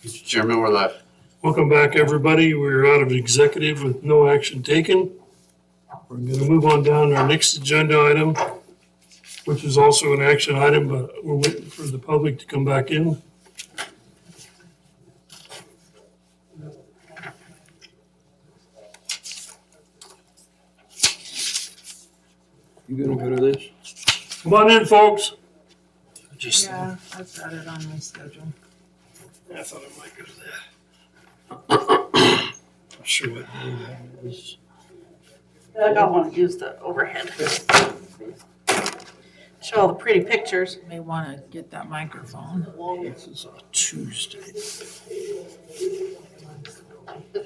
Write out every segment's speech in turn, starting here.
Mr. Chairman, we're live. Welcome back, everybody. We're out of executive with no action taken. We're going to move on down to our next agenda item, which is also an action item, but we're waiting for the public to come back in. You gonna go to this? Come on in, folks. Yeah, I've got it on my schedule. I thought I might go to that. Not sure what day that is. I don't want to use the overhead. Show all the pretty pictures. May want to get that microphone. This is a Tuesday.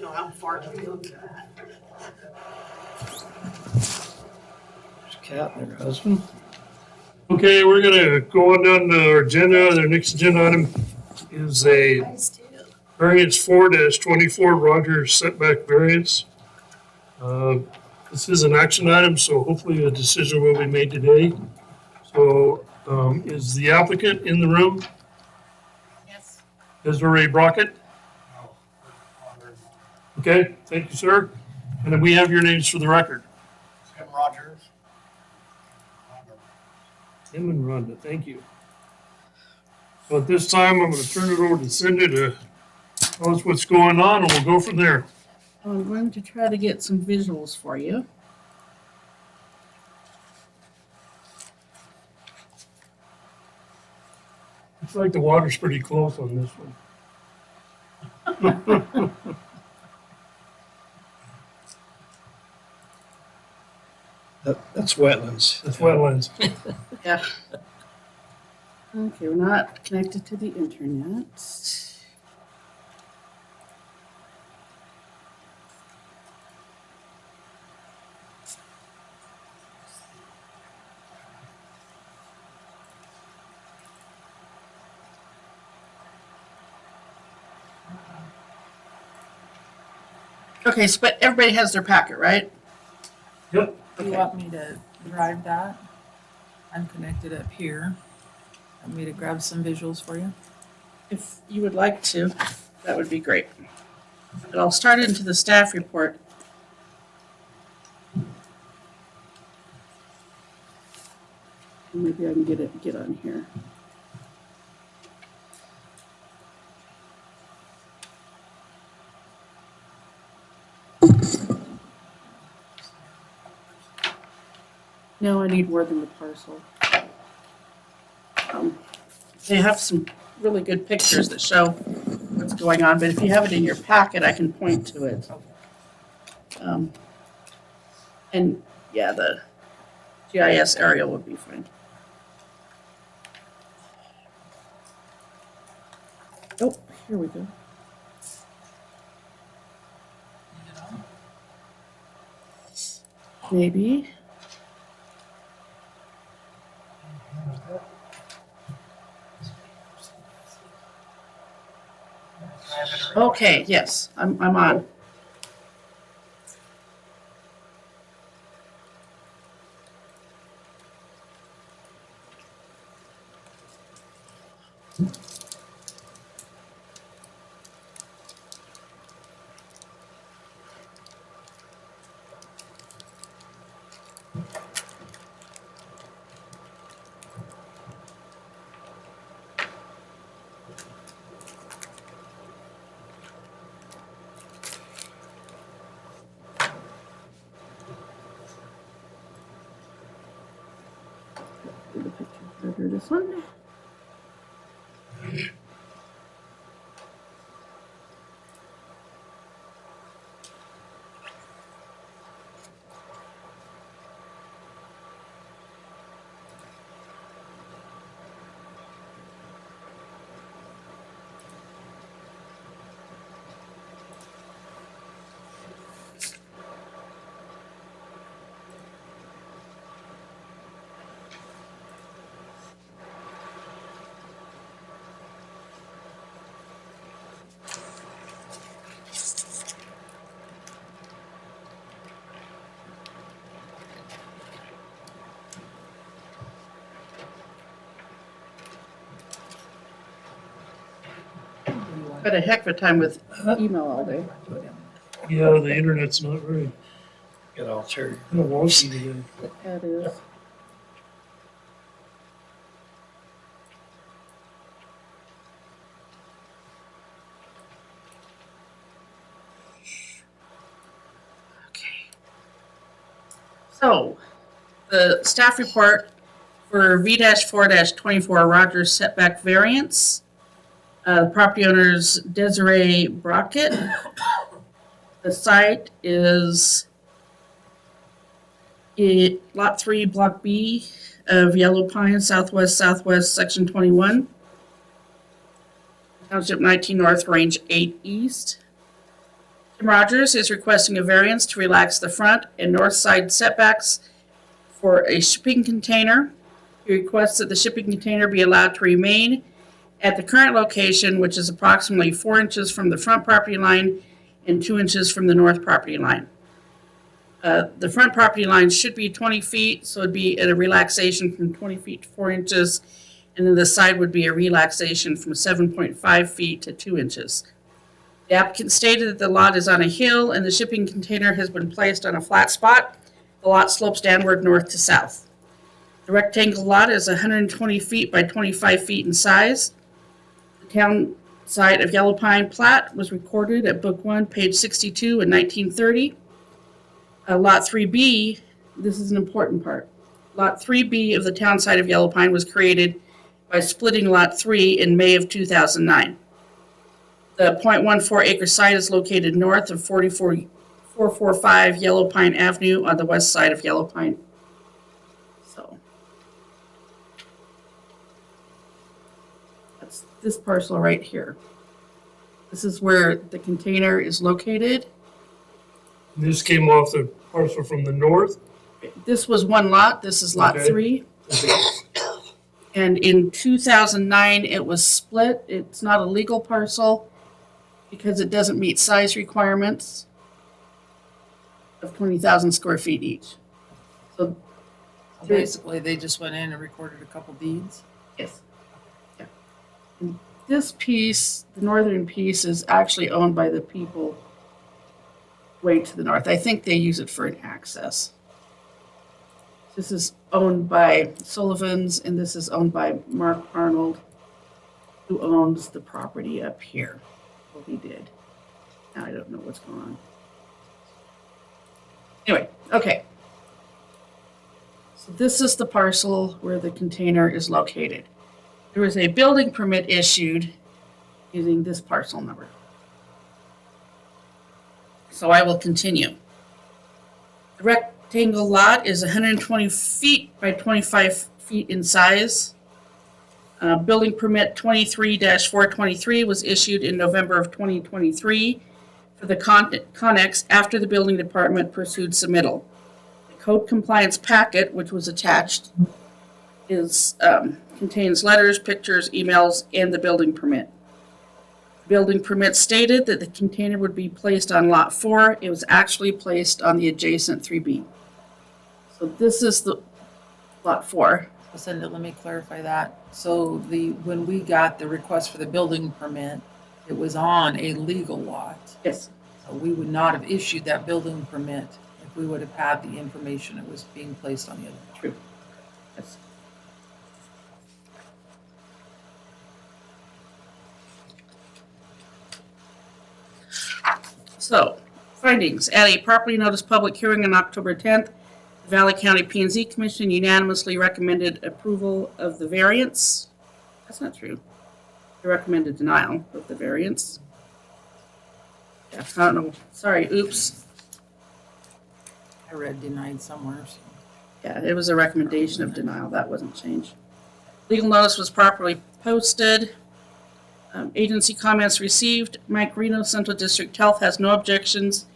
No, I'm far to do that. There's Kat and her husband. Okay, we're going to go on down to our agenda. Our next agenda item is a variance 4-24 Rogers setback variance. This is an action item, so hopefully a decision will be made today. So is the applicant in the room? Yes. Desiree Brockett? Okay, thank you, sir. And then we have your names for the record. Tim Rogers. Tim and Rhonda, thank you. So at this time, I'm going to turn it over to Cindy to tell us what's going on, and we'll go from there. I'm going to try to get some visuals for you. Looks like the water's pretty close on this one. That's wetlands. That's wetlands. Yeah. Okay, we're not connected to the internet. Okay, so but everybody has their packet, right? Yep. Do you want me to drive that? I'm connected up here. Want me to grab some visuals for you? If you would like to, that would be great. But I'll start into the staff report. Maybe I can get on here. No, I need more than the parcel. They have some really good pictures that show what's going on, but if you have it in your packet, I can point to it. And yeah, the GIS aerial would be fine. Oh, here we go. Maybe. Okay, yes, I'm on. Do the picture better, this one. Had a heck of a time with email all day. Yeah, the internet's not very, Get all teary. wonky today. That is. Okay. So, the staff report for V-4-24 Rogers setback variance. Property owner's Desiree Brockett. The site is Lot 3, Block B of Yellow Pine, Southwest, Section 21. Township 19 North, Range 8 East. Tim Rogers is requesting a variance to relax the front and north side setbacks for a shipping container. He requests that the shipping container be allowed to remain at the current location, which is approximately 4 inches from the front property line and 2 inches from the north property line. The front property line should be 20 feet, so it'd be a relaxation from 20 feet to 4 inches, and then the side would be a relaxation from 7.5 feet to 2 inches. The applicant stated that the lot is on a hill and the shipping container has been placed on a flat spot. The lot slopes downward north to south. The rectangle lot is 120 feet by 25 feet in size. The town site of Yellow Pine plat was recorded at Book 1, page 62 in 1930. Lot 3B, this is an important part. Lot 3B of the town site of Yellow Pine was created by splitting Lot 3 in May of 2009. The .14 acre site is located north of 445 Yellow Pine Avenue on the west side of Yellow Pine. So that's this parcel right here. This is where the container is located. This came off the parcel from the north. This was one lot. This is lot Okay. 3. And in 2009, it was split. It's not a legal parcel because it doesn't meet size requirements of 20,000 square feet each. So, So basically, they just went in and recorded a couple deeds. yes. Yeah. And this piece, the northern piece, is actually owned by the people way to the north. I think they use it for an access. This is owned by Sullivan's, and this is owned by Mark Arnold, who owns the property up here. Well, he did. Now I don't know what's going on. Anyway, okay. So this is the parcel where the container is located. There was a building permit issued using this parcel number. So I will continue. The rectangle lot is 120 feet by 25 feet in size. Building permit 23-423 was issued in November of 2023 for the Connex after the building department pursued submittal. The code compliance packet, which was attached, contains letters, pictures, emails, and the building permit. Building permit stated that the container would be placed on lot 4. It was actually placed on the adjacent 3B. So this is the lot 4. Cindy, let me clarify that. So when we got the request for the building permit, it was on a legal lot. Yes. So we would not have issued that building permit if we would have had the information it was being placed on the other lot. True. Yes. So, findings. At a property notice public hearing on October 10th, the Valley County P&Z Commission unanimously recommended approval of the variance. That's not true. They recommended denial of the variance. Yeah, I don't know. Sorry, oops. I read denied somewhere, so. Yeah, it was a recommendation of denial. That wasn't changed. Legal notice was properly posted. Agency comments received. Mike Reno, Central District Health, has no objections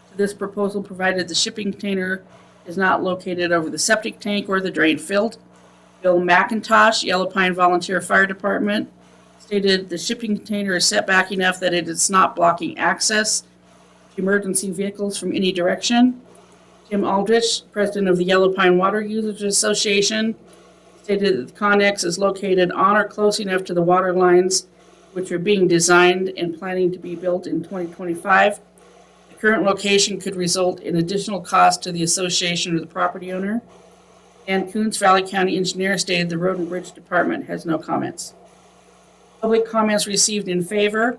to this proposal provided the shipping container is not located over the septic tank or the drain field. Bill McIntosh, Yellow Pine Volunteer Fire Department, stated the shipping container is set back enough that it is not blocking access to emergency vehicles from any direction. Tim Aldrich, president of the Yellow Pine Water Users Association, stated that the Connex is located on or close enough to the water lines which are being designed and planning to be built in 2025. The current location could result in additional cost to the association or the property owner. And Coons Valley County Engineer stated the Road and Bridge Department has no comments. Public comments received in favor.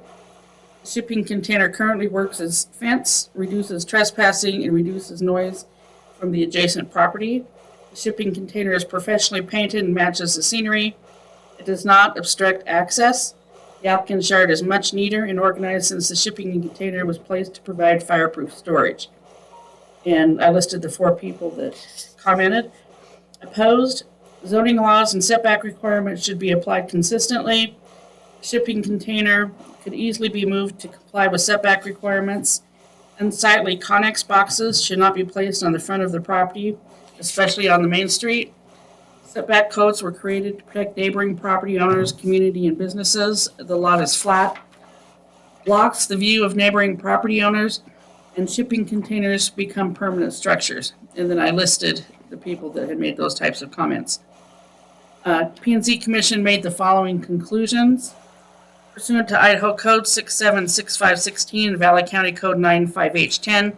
The shipping container currently works as fence, reduces trespassing, and reduces noise from the adjacent property. The shipping container is professionally painted and matches the scenery. It does not obstruct access. The applicant's yard is much neater and organized since the shipping container was placed to provide fireproof storage. And I listed the 4 people that commented. Opposed, zoning laws and setback requirements should be applied consistently. Shipping container could easily be moved to comply with setback requirements. Unsightly Connex boxes should not be placed on the front of the property, especially on the main street. Setback codes were created to protect neighboring property owners, community, and businesses. The lot is flat, blocks the view of neighboring property owners, and shipping containers become permanent structures. And then I listed the people that had made those types of comments. P&Z Commission made the following conclusions. Pursuant to Idaho Code 676516 and Valley County Code 95H10,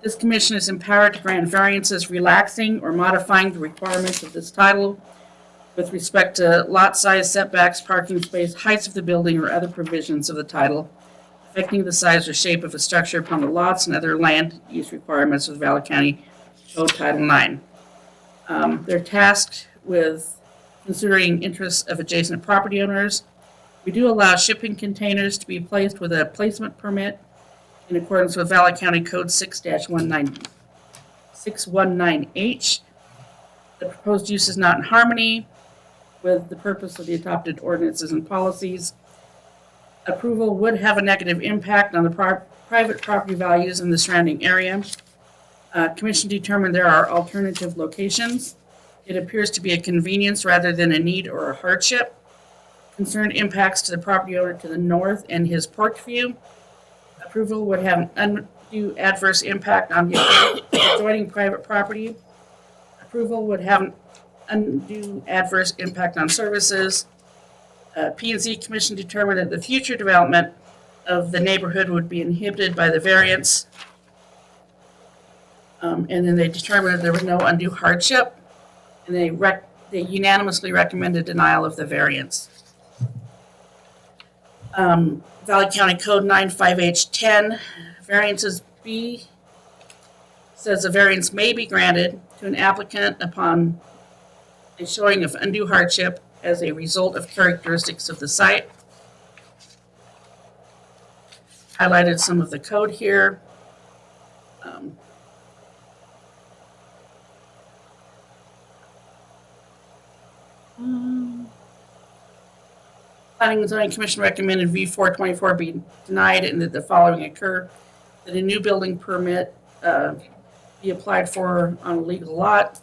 this commission is empowered to grant variances relaxing or modifying the requirements of this title with respect to lot size, setbacks, parking space, heights of the building, or other provisions of the title affecting the size or shape of a structure upon the lots and other land use requirements of Valley County Code Title 9. They're tasked with considering interests of adjacent property owners. We do allow shipping containers to be placed with a placement permit in accordance with Valley County Code 619H. The proposed use is not in harmony with the purpose of the adopted ordinances and policies. Approval would have a negative impact on the private property values in the surrounding area. Commission determined there are alternative locations. It appears to be a convenience rather than a need or a hardship. Concerned impacts to the property owner to the north and his port view. Approval would have an undue adverse impact on the adjoining private property. Approval would have an undue adverse impact on services. P&Z Commission determined that the future development of the neighborhood would be inhibited by the variance. And then they determined that there was no undue hardship, and they unanimously recommended denial of the variance. Valley County Code 95H10, variances B says a variance may be granted to an applicant upon a showing of undue hardship as a result of characteristics of the site. Highlighted some of the code here. Planning and Zoning Commission recommended V424 be denied and that the following occur. That a new building permit be applied for on a legal lot.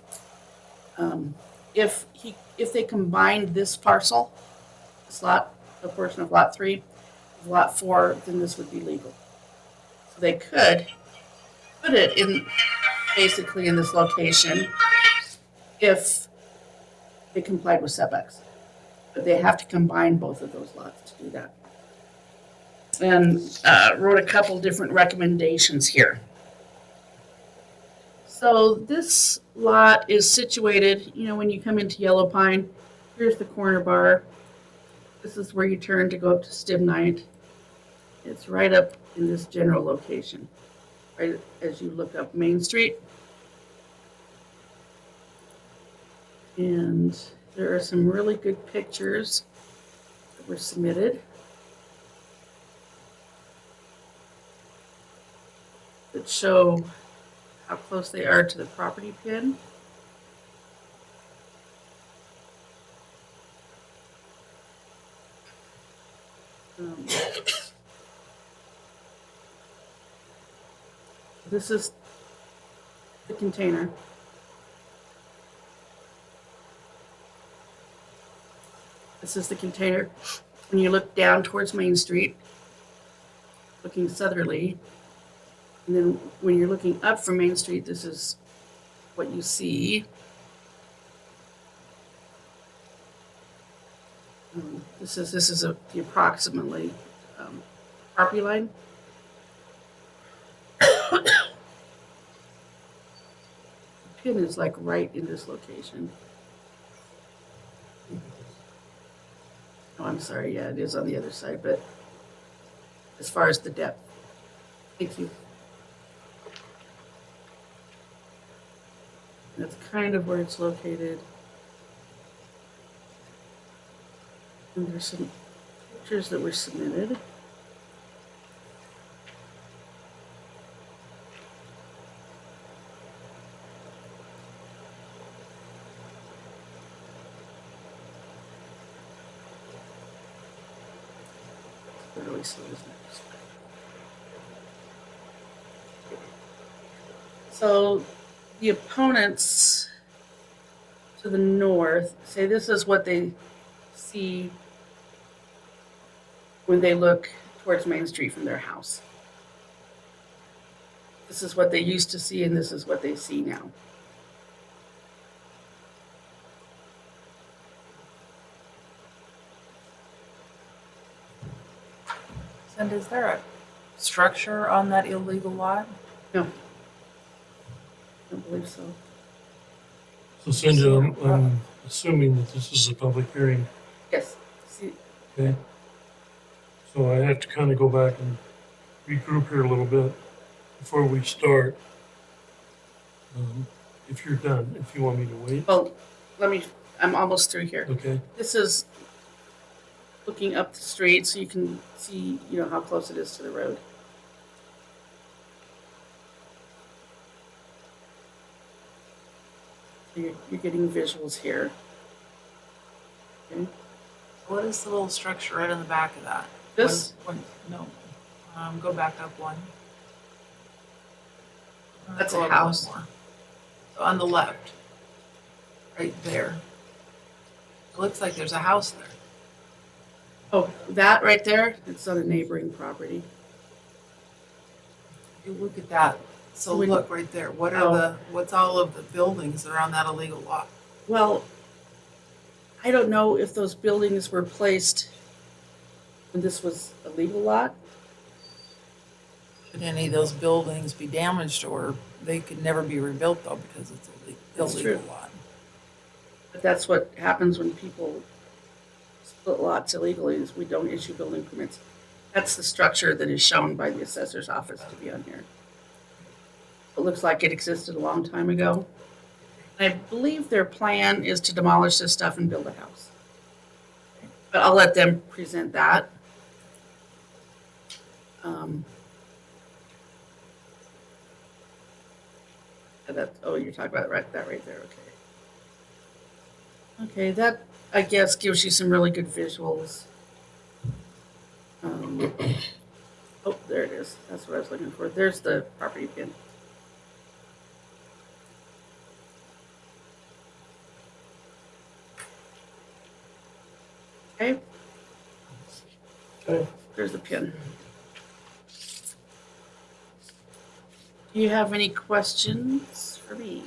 If they combined this parcel, this lot, the portion of lot 3, with lot 4, then this would be legal. So they could put it in, basically in this location if they complied with setbacks. But they have to combine both of those lots to do that. And wrote a couple different recommendations here. So this lot is situated, when you come into Yellow Pine, here's the corner bar. This is where you turn to go up to Stibnite. It's right up in this general location, right as you look up Main Street. And there are some really good pictures that were submitted that show how close they are to the property pin. This is the container. This is the container. When you look down towards Main Street, looking southerly, and then when you're looking up from Main Street, this is what you see. This is the approximately property line. The pin is like right in this location. Oh, I'm sorry, yeah, it is on the other side, but as far as the depth. Thank you. That's kind of where it's located. And there's some pictures that were submitted. Really slow, isn't it? So the opponents to the north say this is what they see when they look towards Main Street from their house. This is what they used to see, and this is what they see now. And is there a structure on that illegal lot? No. I don't believe so. So Cindy, I'm assuming that this is a public hearing, Yes. See, okay? So I have to kind of go back and regroup here a little bit before we start. If you're done, if you want me to wait, well, I'm almost through here. okay? This is looking up the street so you can see, how close it is to the road. So you're getting visuals here. Okay. What is the little structure right on the back of that? This, No, go back up one. That's Go a up house. one more. So on the left, right there. It looks like there's a house there. oh, that right there, it's on a neighboring property. You look at that. So When- look right there. Oh. What's all of the buildings that are on that illegal lot? Well, I don't know if those buildings were placed when this was a legal lot. Should any of those buildings be damaged, or they could never be rebuilt though because it's That's illegal true. lot? But that's what happens when people split lots illegally, is we don't issue building permits. That's the structure that is shown by the assessor's office to be on here. It looks like it existed a long time ago. I believe their plan is to demolish this stuff and build a house. But I'll let them present that. You're talking about that right there, okay. Okay, that, I guess, gives you some really good visuals. Oh, there it is. That's what I was looking for. There's the property pin. Okay. Okay. There's the pin. Do you have any questions for me?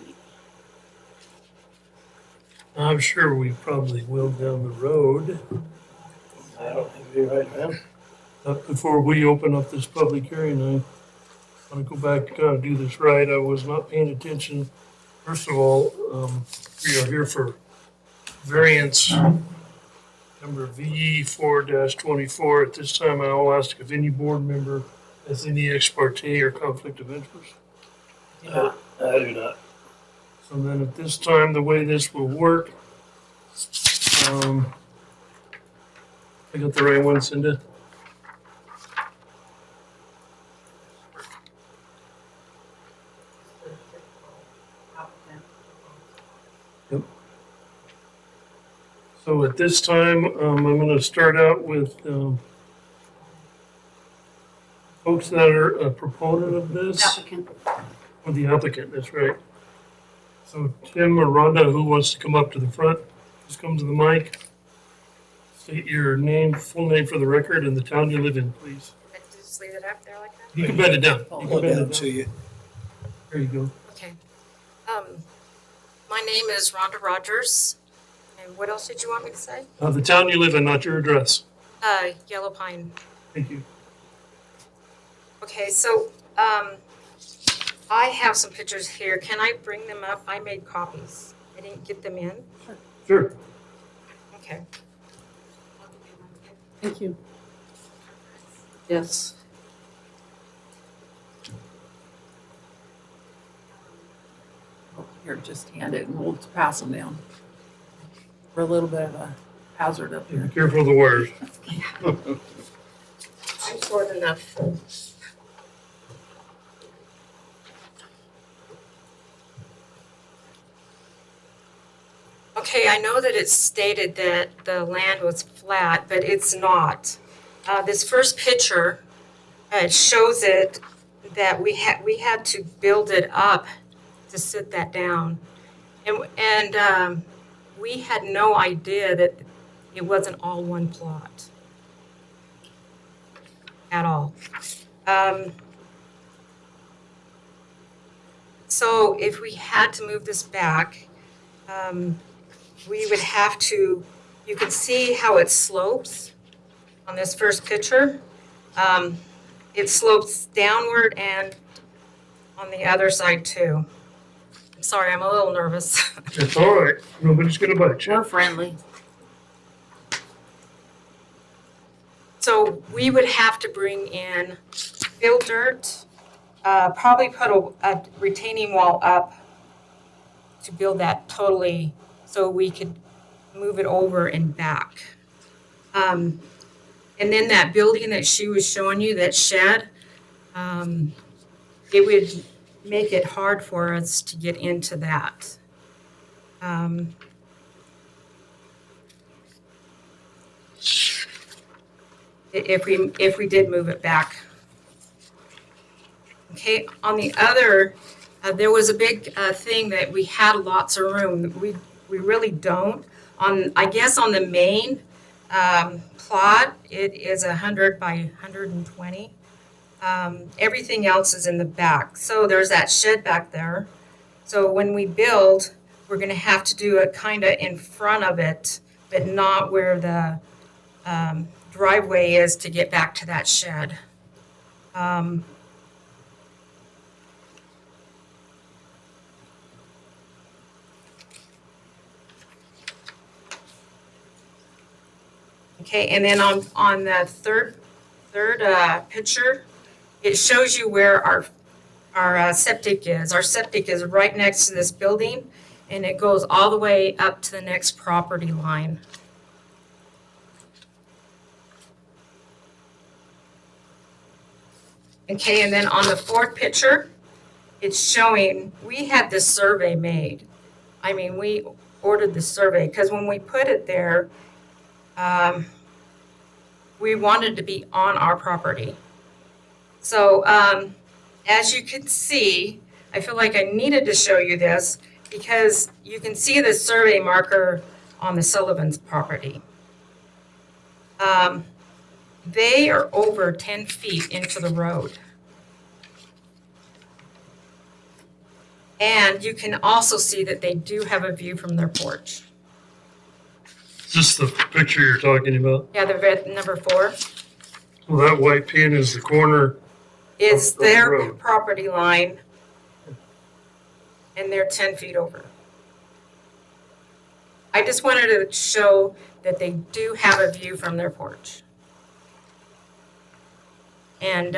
I'm sure we probably will down the road. I don't think you're right, man. But before we open up this public hearing, I want to go back to kind of do this right. I was not paying attention. First of all, we are here for variance number VE 4-24. At this time, I will ask if any board member has any ex parte or conflict of interest. I do not. So then at this time, the way this will work, I got the right one, Cinda? Yep. So at this time, I'm going to start out with folks that are a proponent of this. Applicant. Or the applicant, that's right. So Tim or Rhonda, who wants to come up to the front, just come to the mic. State your name, full name for the record, and the town you live in, please. Just leave it up there like that? You can bend it down. You Hold can Hold bend down it to down. you. There you go. Okay. My name is Rhonda Rogers. I'm And what else did you want me to say? The town you live in, not your address. Yellow Pine. Thank you. Okay, so, I have some pictures here. Can I bring them up? I made copies. I didn't get them in. Sure. Okay. Thank you. Yes. Here, just hand it and we'll pass them down. We're a little bit of a hazard up Be here. careful of the wires. I'm short enough. Okay, I know that it's stated that the land was flat, but it's not. This first picture, it shows it that we had to build it up to sit that down. And we had no idea that it wasn't all one plot at all. So if we had to move this back, we would have to, you can see how it slopes on this first picture. It slopes downward and on the other side too. I'm sorry, I'm a little nervous. It's all right. Nobody's gonna bite you. We're friendly. So we would have to bring in fill dirt, probably put a retaining wall up to build that totally so we could move it over and back. And then that building that she was showing you, that shed, it would make it hard for us to get into that. If we did move it back. Okay, on the other, there was a big thing that we had lots of room. We really don't. I guess on the main plot, it is 100 by 120. Everything else is in the back. So there's that shed back there. So when we build, we're gonna have to do it kinda in front of it, but not where the driveway is to get back to that shed. Okay, and then on the third picture, it shows you where our septic is. Our septic is right next to this building, and it goes all the way up to the next property line. Okay, and then on the fourth picture, it's showing, we had this survey made. I mean, we ordered the survey, because when we put it there, we wanted to be on our property. So, as you can see, I feel like I needed to show you this, because you can see the survey marker on the Sullivan's property. They are over 10 feet into the road. And you can also see that they do have a view from their porch. Is this the picture you're talking about? Yeah, the red number 4 Well, that white pin is the corner. is Of the their road. property line, and they're 10 feet over. I just wanted to show that they do have a view from their porch. And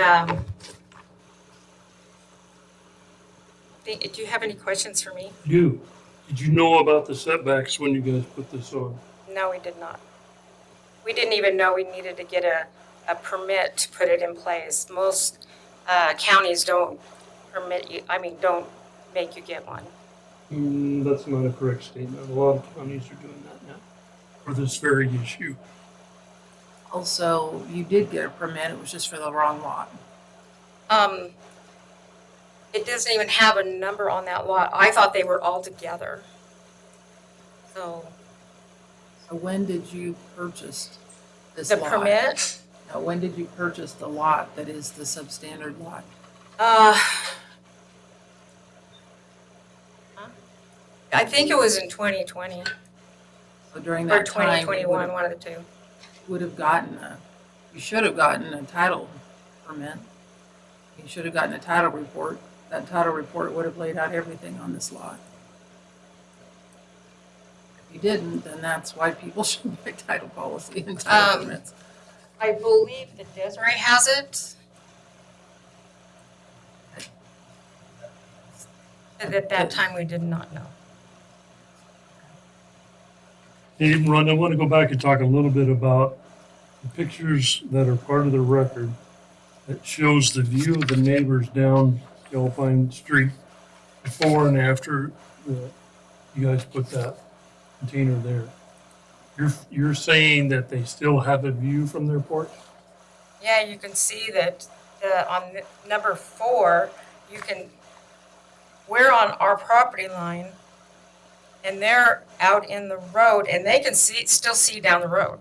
do you have any questions for me? Did you know about the setbacks when you guys put this on? No, we did not. We didn't even know we needed to get a permit to put it in place. Most counties don't permit you, don't make you get one. That's not a correct statement. A lot of counties are doing that now for this very issue. Also, you did get a permit, it was just for the wrong lot. It doesn't even have a number on that lot. I thought they were all together. So So when did you purchase this the lot? permit, No, when did you purchase the lot that is the substandard lot? I think it was in 2020. So during Or that time, 2021, one of the two. you should have gotten a title permit. You should have gotten a title report. That title report would have laid out everything on this lot. If you didn't, then that's why people should buy title policy and title permits. I believe that Desiree has it. And at that time, we did not know. Hey, Rhonda, I want to go back and talk a little bit about the pictures that are part of the record that shows the view of the neighbors down Alpine Street before and after you guys put that container there. You're saying that they still have a view from their porch? Yeah, you can see that on number 4, we're on our property line, and they're out in the road, and they can still see down the road.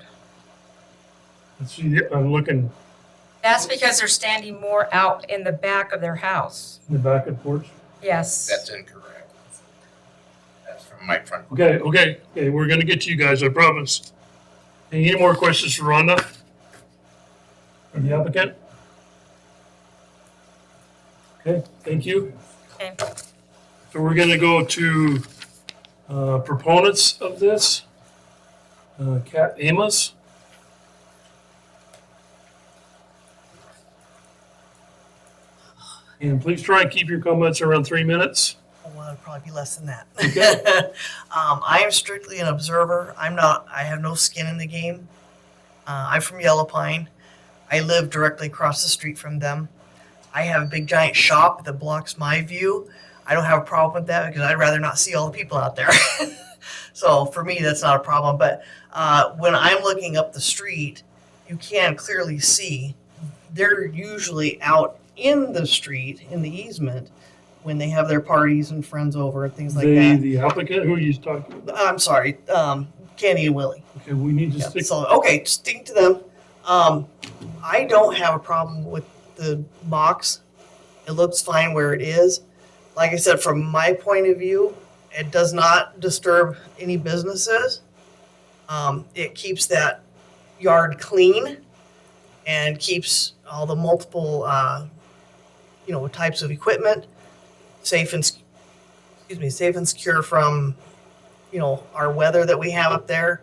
Let's see, I'm looking That's because they're standing more out in the back of their house. in the back of the porch. Yes. That's incorrect. That's from my front. Okay, we're gonna get to you guys, I promise. Any more questions for Rhonda? From the applicant? Okay, thank you. Okay. So we're gonna go to proponents of this. Kat Amos. And please try and keep your comments around 3 minutes. Well, it'd probably be less than that. Okay. I am strictly an observer. I have no skin in the game. I'm from Yellow Pine. I live directly across the street from them. I have a big giant shop that blocks my view. I don't have a problem with that because I'd rather not see all the people out there. So for me, that's not a problem. But when I'm looking up the street, you can clearly see they're usually out in the street, in the easement, when they have their parties and friends over and things like that. The applicant, who are you talking about? I'm sorry, Kenny and Willie. Okay, we need to Yep. stick. So, okay, stick to them. I don't have a problem with the box. It looks fine where it is. Like I said, from my point of view, it does not disturb any businesses. It keeps that yard clean and keeps all the multiple, types of equipment safe and secure from, our weather that we have up there.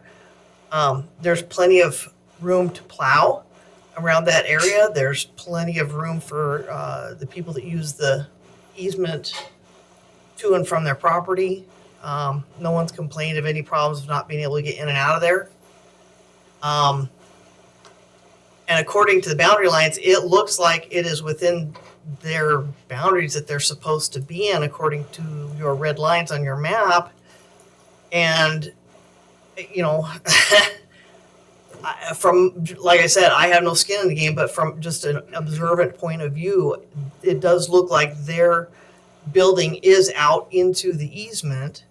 There's plenty of room to plow around that area. There's plenty of room for the people that use the easement to and from their property. No one's complained of any problems of not being able to get in and out of there. And according to the boundary lines, it looks like it is within their boundaries that they're supposed to be in, according to your red lines on your map. And, like I said, I have no skin in the game, but from just an observant point of view, it does look like their building is out into the easement,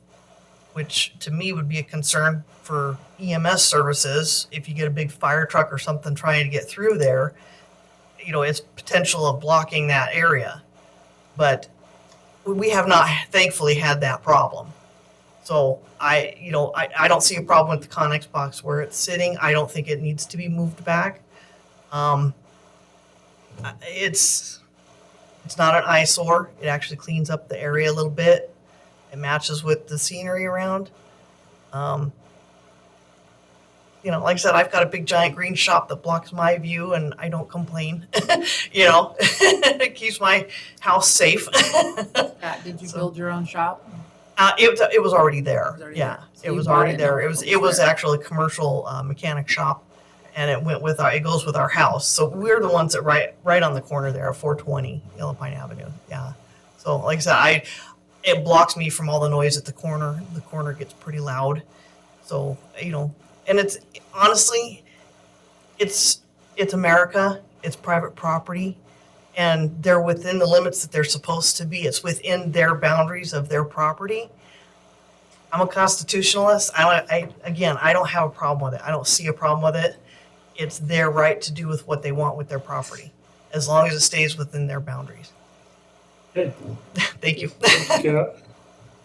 which to me would be a concern for EMS services. If you get a big fire truck or something trying to get through there, it's potential of blocking that area. But we have not, thankfully, had that problem. So I don't see a problem with the Connex box where it's sitting. I don't think it needs to be moved back. It's not an eyesore. It actually cleans up the area a little bit. It matches with the scenery around. Like I said, I've got a big giant green shop that blocks my view, and I don't complain. It keeps my house safe. Pat, did you build your own shop? It was already there. It was already Yeah, there. So it you was bought already it there. and It was it was there. actually a commercial mechanic shop, and it goes with our house. So we're the ones that right on the corner there, 420 Yellow Pine Avenue. Yeah. So like I said, it blocks me from all the noise at the corner. The corner gets pretty loud. So and it's honestly, it's America. It's private property. And they're within the limits that they're supposed to be. It's within their boundaries of their property. I'm a constitutionalist. I don't have a problem with it. I don't see a problem with it. It's their right to do with what they want with their property, as long as it stays within their boundaries. Okay, Thank you. Kat.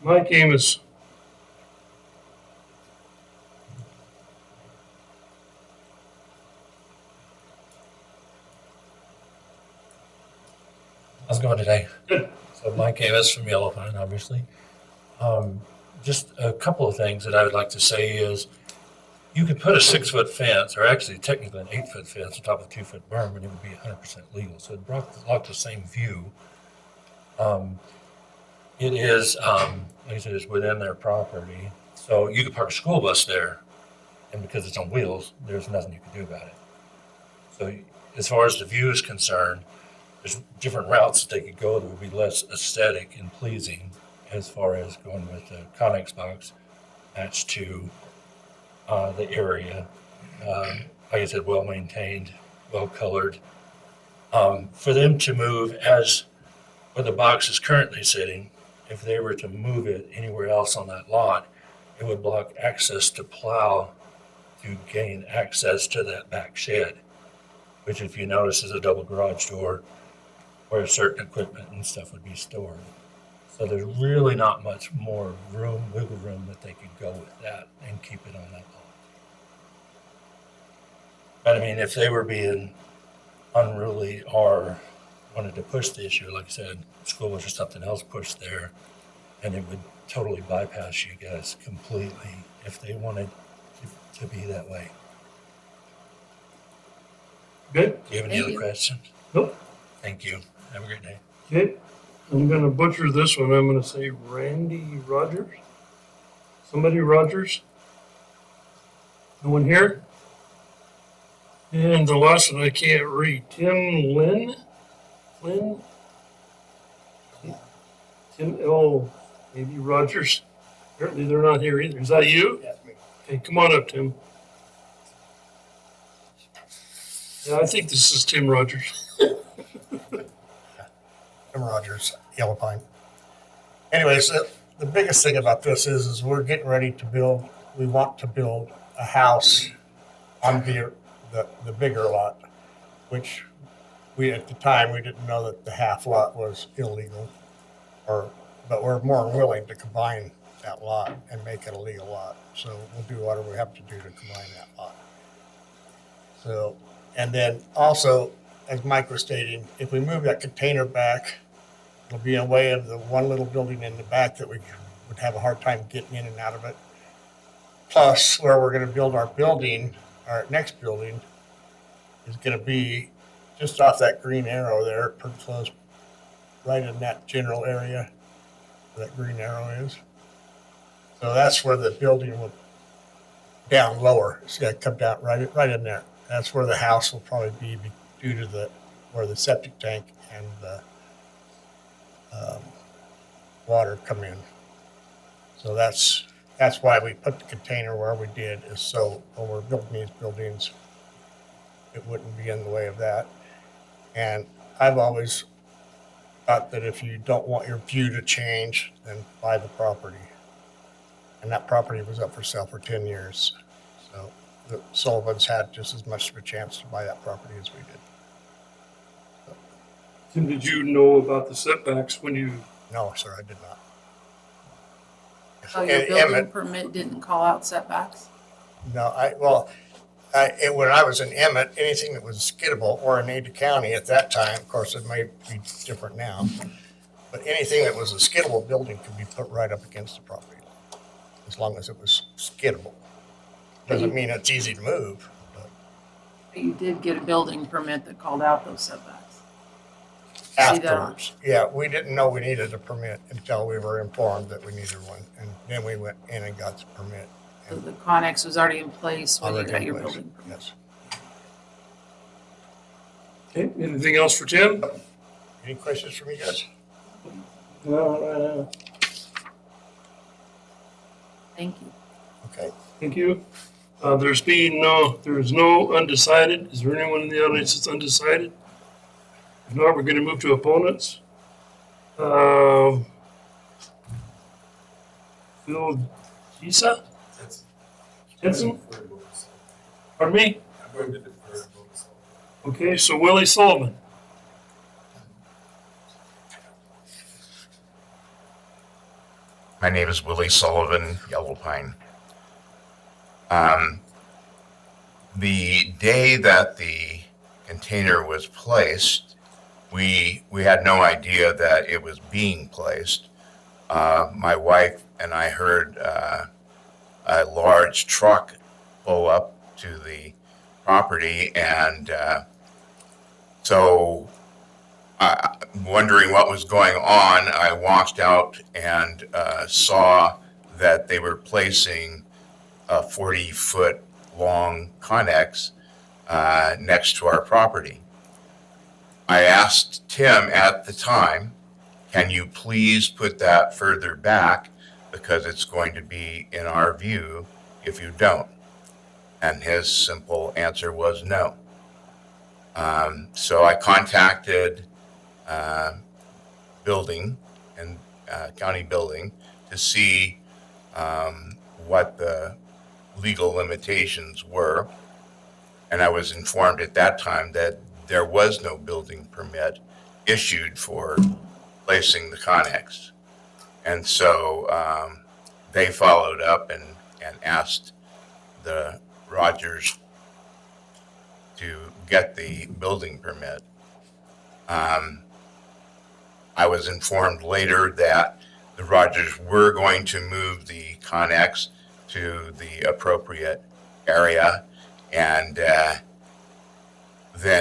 Mike Amos. How's it going today? Good. So Mike Avis from Yellow Pine, obviously. Just a couple of things that I would like to say is you could put a 6-foot fence, or actually technically an 8-foot fence on top of a 2-foot berm, and it would be 100% legal. So it blocked the same view. It is, like I said, it's within their property. So you could park a school bus there, and because it's on wheels, there's nothing you can do about it. So as far as the view is concerned, there's different routes that they could go that would be less aesthetic and pleasing as far as going with the Connex box matched to the area. Like I said, well maintained, well colored. For them to move as where the box is currently sitting, if they were to move it anywhere else on that lot, it would block access to plow to gain access to that back shed, which if you notice is a double garage door where certain equipment and stuff would be stored. So there's really not much more room, wiggle room that they could go with that and keep it on that lot. But I mean, if they were being unruly or wanted to push the issue, like I said, school or something else pushed there, and it would totally bypass you guys completely if they wanted to be that way. Good? Do you have any Thank other you. questions? Nope. Thank you. Have a great day. Okay. I'm gonna butcher this one. I'm gonna say Randy Rogers. Somebody Rogers? No one here? And the last one I can't read. Tim Lynn? Lynn? Tim, oh, maybe Rogers. Apparently they're not here either. Is that you? That's me. Okay, come on up, Tim. Yeah, I think this is Tim Rogers. Tim Rogers, Yellow Pine. Anyways, the biggest thing about this is we're getting ready to build, we want to build a house on the bigger lot, which we, at the time, we didn't know that the half lot was illegal, but we're more than willing to combine that lot and make it a legal lot. So we'll do whatever we have to do to combine that lot. So, and then also, as Mike was stating, if we move that container back, it'll be in the way of the one little building in the back that we would have a hard time getting in and out of it. Plus, where we're going to build our building, our next building, is going to be just off that green arrow there, pretty close, right in that general area where that green arrow is. So that's where the building will down lower. It's going to come down right in there. That's where the house will probably be due to where the septic tank and the water come in. So that's why we put the container where we did, is so when we're building these buildings, it wouldn't be in the way of that. And I've always thought that if you don't want your view to change, then buy the property. And that property was up for sale for 10 years. So the Sullivans had just as much of a chance to buy that property as we did. Tim, did you know about the setbacks when you, No, sir, I did not. Oh, your And building Emmett, permit didn't call out setbacks? no, when I was in Emmett, anything that was skiddable, or in Ada County at that time, of course, it may be different now, but anything that was a skiddable building could be put right up against the property line, as long as it was skiddable. Doesn't mean it's easy to move, but But you did get a building permit that called out those setbacks. See that on- afterwards, yeah, we didn't know we needed a permit until we were informed that we needed one, and then we went in and got the permit. So the Connex was already in place when you Already got in your place, building permit. yes. okay, anything else for Tim? Any questions from you guys? No, Thank you. Okay. thank you. There's no undecided. Is there anyone in the audience that's undecided? If not, we're gonna move to opponents. Phil Gisa? Jensen? Pardon me? Okay, so Willie Sullivan. My name is Willie Sullivan, Yellow Pine. The day that the container was placed, we had no idea that it was being placed. My wife and I heard a large truck pull up to the property, and so wondering what was going on, I walked out and saw that they were placing a 40-foot long Connex next to our property. I asked Tim at the time, can you please put that further back because it's going to be in our view if you don't? And his simple answer was no. So I contacted building and county building to see what the legal limitations were. And I was informed at that time that there was no building permit issued for placing the Connex. And so they followed up and asked the Rogers to get the building permit. I was informed later that the Rogers were going to move the Connex to the appropriate area, and then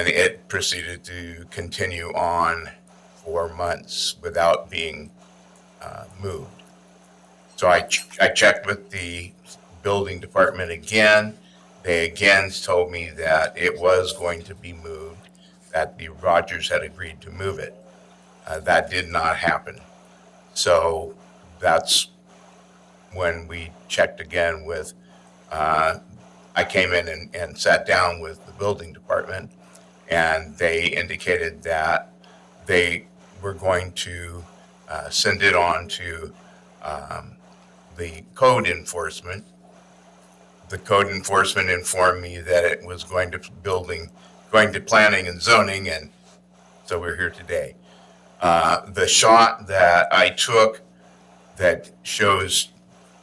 it proceeded to continue on for months without being moved. So I checked with the building department again. They again told me that it was going to be moved, that the Rogers had agreed to move it. That did not happen. So that's when we checked again with, I came in and sat down with the building department, and they indicated that they were going to send it on to the code enforcement. The code enforcement informed me that it was going to planning and zoning, and so we're here today. The shot that I took that shows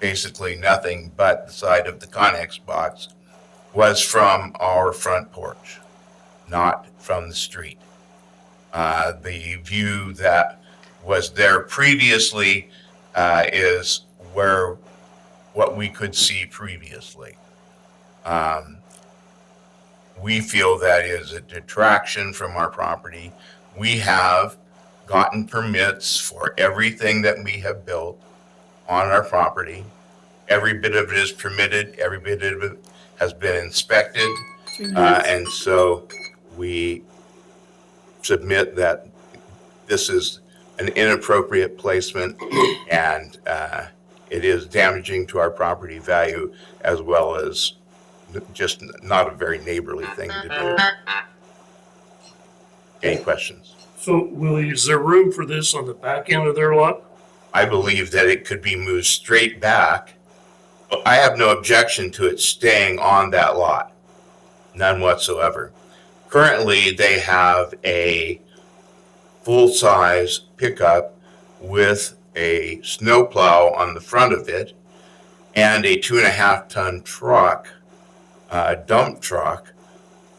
basically nothing but the side of the Connex box was from our front porch, not from the street. The view that was there previously is what we could see previously. We feel that is a detraction from our property. We have gotten permits for everything that we have built on our property. Every bit of it is permitted, every bit of it has been inspected, and so we submit that this is an inappropriate placement, and it is damaging to our property value, as well as just not a very neighborly thing to do. Any questions? So Willie, is there room for this on the back end of their lot? I believe that it could be moved straight back. I have no objection to it staying on that lot, none whatsoever. Currently, they have a full-size pickup with a snowplow on the front of it and a 2.5-ton truck, dump truck,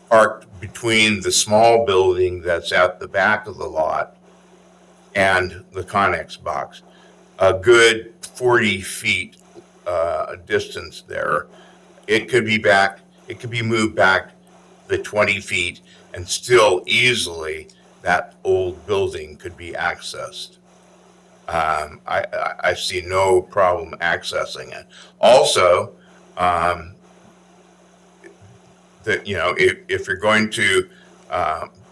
parked between the small building that's at the back of the lot and the Connex box. A good 40 feet distance there. It could be moved back the 20 feet, and still easily that old building could be accessed. I see no problem accessing it. Also, if you're going to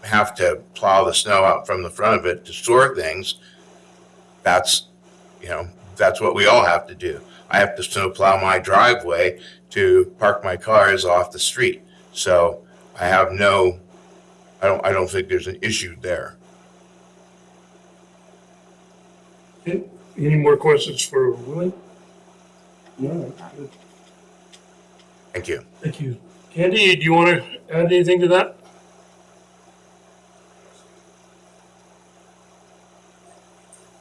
have to plow the snow out from the front of it to store things, that's what we all have to do. I have to snow plow my driveway to park my cars off the street. So I don't think there's an issue there. Okay. Any more questions for Willie? No. Thank you. Thank you. Candy, do you want to add anything to that?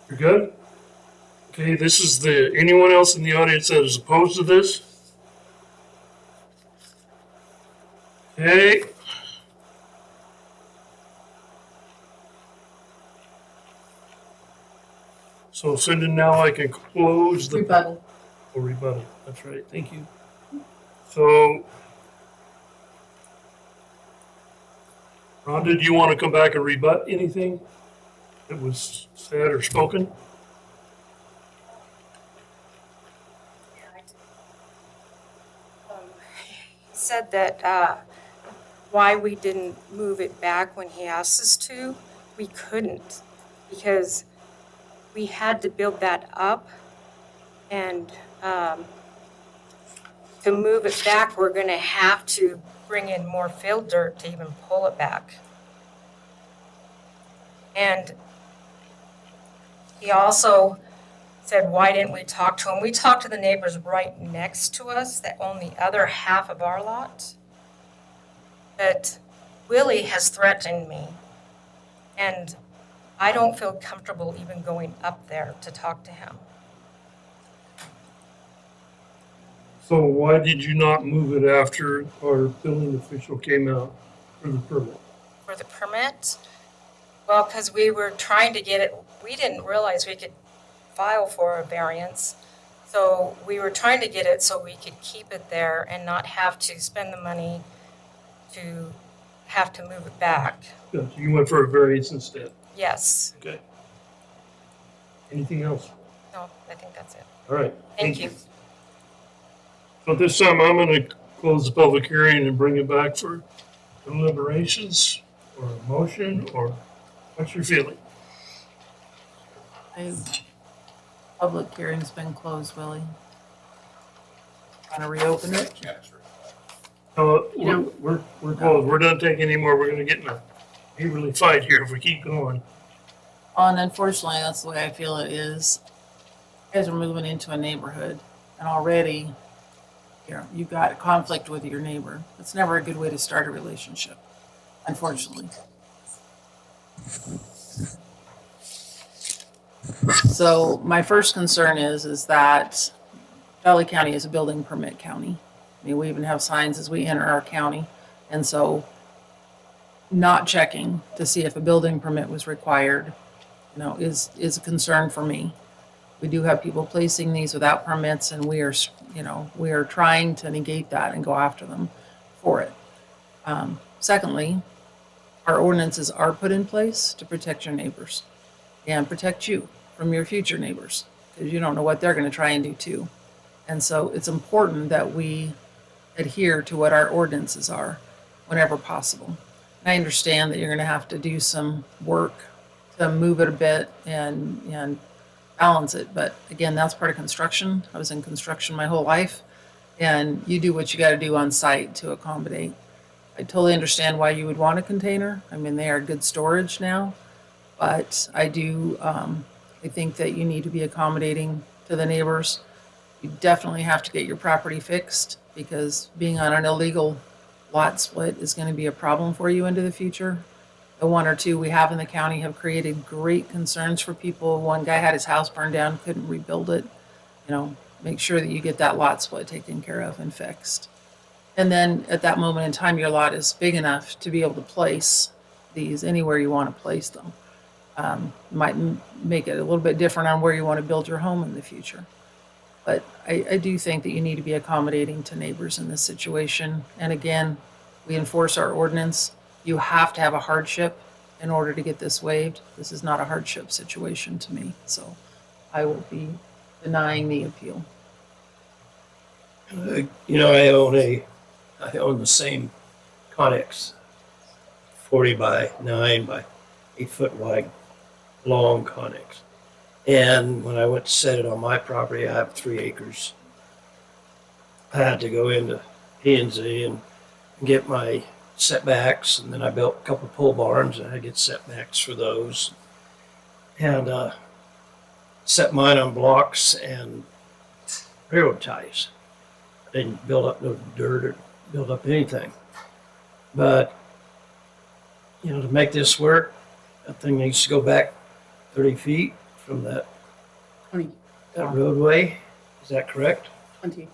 You're good? Okay, this is anyone else in the audience that is opposed to this? Okay. So Cindy, now I can close the. Rebuttal. Or rebuttal, that's right, thank you. So. Rhonda, do you want to come back and rebut anything that was said or spoken? He said that why we didn't move it back when he asked us to. We couldn't because we had to build that up, and to move it back, we're going to have to bring in more fill dirt to even pull it back. And he also said, why didn't we talk to him? We talked to the neighbors right next to us that own the other half of our lot. But Willie has threatened me, and I don't feel comfortable even going up there to talk to him. So why did you not move it after our building official came out for the permit? For the permit? Well, because we were trying to get it, we didn't realize we could file for a variance. So we were trying to get it so we could keep it there and not have to spend the money to have to move it back. Good, so you went for a variance instead, Yes. okay? Anything else? No, I think that's it. All right. Thank you. So at this time, I'm gonna close the public hearing and bring it back for deliberations or a motion, or what's your feeling? Public hearing's been closed, Willie. Want to reopen it? We're closed, we're not taking any more, we're gonna get in a neighborly fight here if we keep going. Oh, and unfortunately, that's the way I feel it is. You guys are moving into a neighborhood, and already, you've got a conflict with your neighbor. It's never a good way to start a relationship, unfortunately. So my first concern is that Valley County is a building permit county. I mean, we even have signs as we enter our county, and so not checking to see if a building permit was required, is a concern for me. We do have people placing these without permits, and we are trying to negate that and go after them for it. Secondly, our ordinances are put in place to protect your neighbors and protect you from your future neighbors, because you don't know what they're going to try and do too. And so it's important that we adhere to what our ordinances are whenever possible. And I understand that you're going to have to do some work to move it a bit and balance it. But again, that's part of construction. I was in construction my whole life, and you do what you got to do on site to accommodate. I totally understand why you would want a container. I mean, they are good storage now, but I think that you need to be accommodating to the neighbors. You definitely have to get your property fixed, because being on an illegal lot split is going to be a problem for you into the future. The one or two we have in the county have created great concerns for people. One guy had his house burned down, couldn't rebuild it. Make sure that you get that lot split taken care of and fixed. And then at that moment in time, your lot is big enough to be able to place these anywhere you want to place them. Might make it a little bit different on where you want to build your home in the future. But I do think that you need to be accommodating to neighbors in this situation. And again, we enforce our ordinance. You have to have a hardship in order to get this waived. This is not a hardship situation to me, so I will be denying the appeal. I own the same Connex, 40 by 9 by 8 foot wide, long Connex. And when I went to set it on my property, I have 3 acres. I had to go into P&Z and get my setbacks, and then I built a couple pole barns, and I get setbacks for those. And set mine on blocks and railroad ties. I didn't build up no dirt or build up anything. But, to make this work, that thing needs to go back 30 feet from that 20. roadway. Is that correct? 20.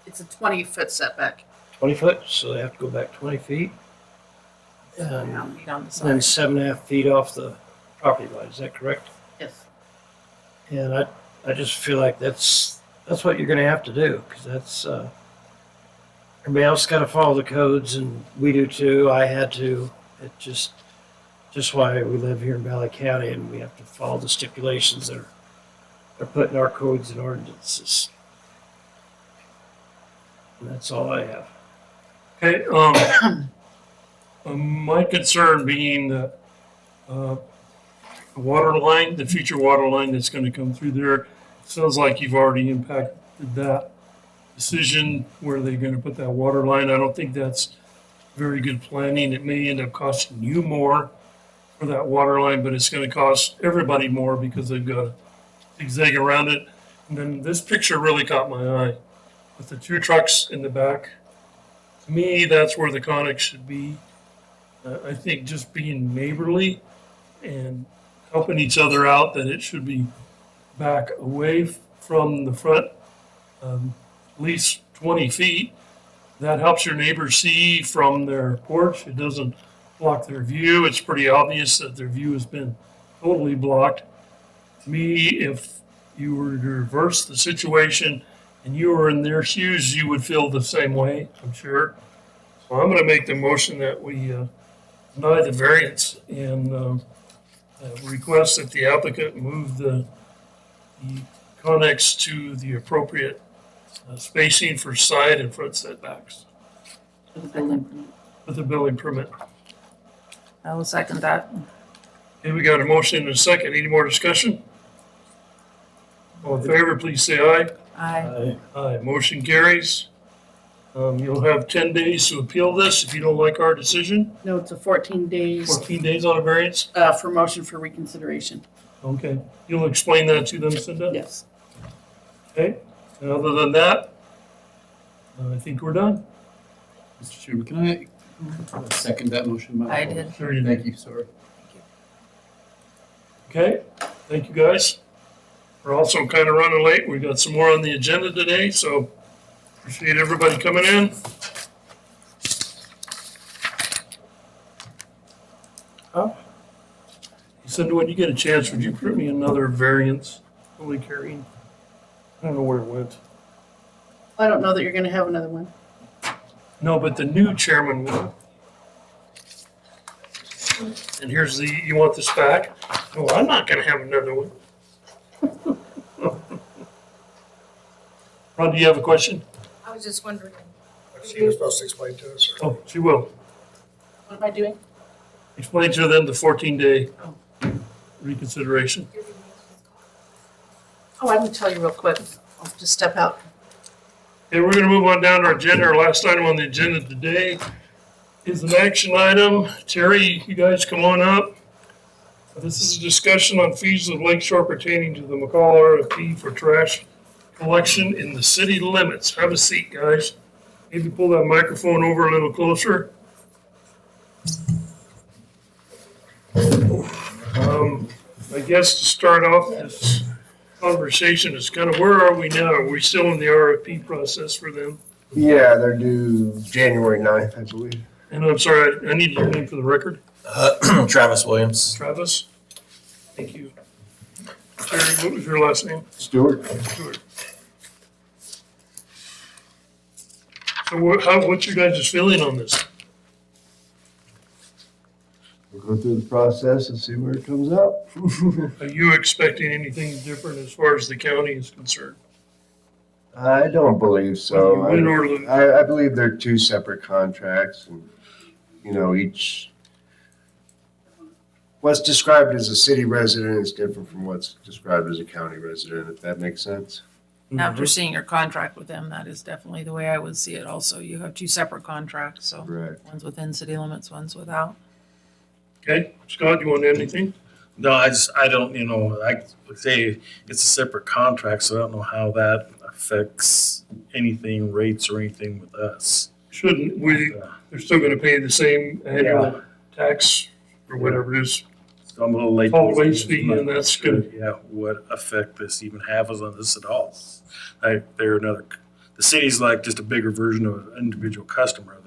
It's a 20-foot setback. 20 foot, so they have to go back 20 feet. And Feet on the then side. 7.5 feet off the property line. Is that correct? Yes. And I just feel like that's what you're gonna have to do, because that's, everybody else gotta follow the codes, and we do too. I had to. It just why we live here in Valley County, and we have to follow the stipulations that are put in our codes and ordinances. And that's all I have. Okay, my concern being that, the water line, the future water line that's gonna come through there, sounds like you've already impacted that decision where they're gonna put that water line. I don't think that's very good planning. It may end up costing you more for that water line, but it's gonna cost everybody more because they've got a zigzag around it. And then this picture really caught my eye with the two trucks in the back. To me, that's where the Conex should be. I think just being neighborly and helping each other out, that it should be back away from the front, at least 20 feet. That helps your neighbors see from their porch. It doesn't block their view. It's pretty obvious that their view has been totally blocked. To me, if you were to reverse the situation and you were in their shoes, you would feel the same way, I'm sure. So I'm going to make the motion that we deny the variance and request that the applicant move the Connex to the appropriate spacing for side and front setbacks For the building permit. with the building permit. I will second that. Okay, we got a motion and a second. Any more discussion? All in favor, please say aye. I, Aye, motion carries. You'll have 10 days to appeal this if you don't like our decision. No, it's a 14 days 14 days on a variance. for motion for reconsideration. Okay, you'll explain that to them, Cinda? Yes. Okay, and other than that, I think we're done. Mr. Chairman, can I second that motion? I did. Sure you do. Thank you, sorry. Okay, thank you guys. We're also kind of running late. We got some more on the agenda today, so appreciate everybody coming in. Cindy, when you get a chance, would you print me another variance? Holy carrying. I don't know where it went. I don't know that you're going to have another one. No, but the new chairman will. And here's the, you want this back? Oh, I'm not gonna have another one. Ron, do you have a question? I was just wondering. She was supposed to explain to us. Oh, she will. What am I doing? Explain to them the 14-day reconsideration. Oh, I can tell you real quick. I'll just step out. Okay, we're gonna move on down to our agenda. Our last item on the agenda today is an action item. Terry, you guys come on up. This is a discussion on fees of Lake Shore pertaining to the McCall RFP for trash collection in the city limits. Have a seat, guys. Maybe pull that microphone over a little closer. I guess to start off this conversation is kind of where are we now? Are we still in the RFP process for them? Yeah, they're due January 9th, I believe. And I'm sorry, I need your name for the record. Travis Williams. Travis? Thank you. Terry, what was your last name? Stewart? Stewart. So what's your guys' feeling on this? We'll go through the process and see where it comes out. Are you expecting anything different as far as the county is concerned? I don't believe so. Whether you win or lose? I believe they're two separate contracts and, each, what's described as a city resident is different from what's described as a county resident, if that makes sense. after seeing your contract with them, that is definitely the way I would see it also. You have two separate contracts, so Right. one's within city limits, one's without. Okay, Scott, you want to add anything? No, I don't, I would say it's a separate contract, so I don't know how that affects anything, rates or anything with us. Shouldn't we, they're still gonna pay the same annual tax or whatever it is. So I'm a little late. Solid waste fee, and that's good. Yeah, what effect this even has on this at all? Like, the city's like just a bigger version of an individual customer.